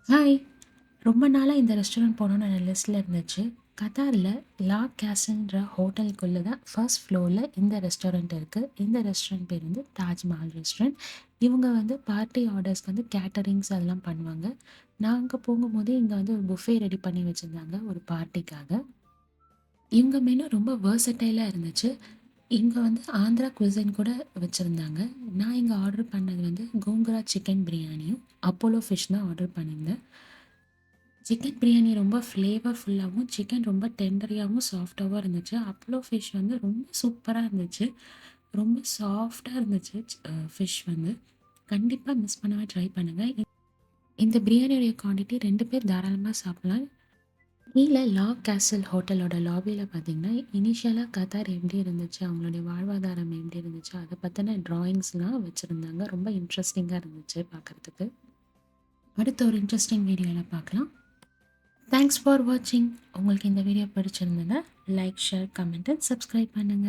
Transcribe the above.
Hi! ரொம்ப நாளா இந்த ரெஸ்டாரண்ட் போணும்னு என் லிஸ்ட்ல இருந்துச்சு. கத்தார்ல லா கேசல்ன்ற ஹோட்டலுக்குள்ள தான் ஃபர்ஸ்ட் ஃப்ளோர்ல இந்த ரெஸ்டாரண்ட் இருக்கு. இந்த ரெஸ்டாரண்ட் பேர் வந்து தாஜ்மஹால் ரெஸ்டாரண்ட். இவங்க வந்து பார்ட்டி ஆர்டர்ஸ்க்கு வந்து கேட்டரிங்ஸ் அதெல்லாம் பண்ணுவாங்க. நான் அங்க போகும்போது இங்க வந்து ஒரு புஃபே ரெடி பண்ணி வச்சிருந்தாங்க ஒரு பார்ட்டிக்காக. இவங்க மெனு ரொம்ப வெர்சடைலா இருந்துச்சு. இங்க வந்து ஆந்திரா குசின் கூட வச்சிருந்தாங்க. நான் இங்க ஆர்டர் பண்ணது வந்து கோங்கரா சிக்கன் பிரியாணியும், அப்போலோ ஃபிஷ் தான் ஆர்டர் பண்ணியிருந்தேன். சிக்கன் பிரியாணி ரொம்ப ஃப்ளேவர்ஃபுல்லாவும், சிக்கன் ரொம்ப டெண்டரியாவும், சாஃப்ட்டாவும் இருந்துச்சு. அப்போலோ ஃபிஷ் வந்து ரொம்ப சூப்பரா இருந்துச்சு. ரொம்ப சாஃப்ட்டா இருந்துச்சு ஃபிஷ் வந்து. கண்டிப்பா மிஸ் பண்ணாம ட்ரை பண்ணுங்க. இந்த பிரியாணியோடைய குவான்டிட்டி 2 பேர் தாராளமா சாப்பிடலாம். கீழ லா கேசல் ஹோட்டலோட லாபியில பார்த்தீங்கன்னா, இனிஷியலா கத்தார் எப்படி இருந்துச்சு, அவங்களுடைய வாழ்வாதாரம் எப்படி இருந்துச்சு, அத பத்தின ட்ராயிங்ஸ்லாம் வச்சிருந்தாங்க. ரொம்ப இன்ட்ரஸ்டிங்கா இருந்துச்சு பார்க்கறதுக்கு. அடுத்த ஒரு இன்ட்ரஸ்டிங் வீடியோல பார்க்கலாம். தேங்க்ஸ் ஃபார் வாட்சிங். உங்களுக்கு இந்த வீடியோ பிடிச்சிருந்ததுன்னா like, share, comment and subscribe பண்ணுங்க.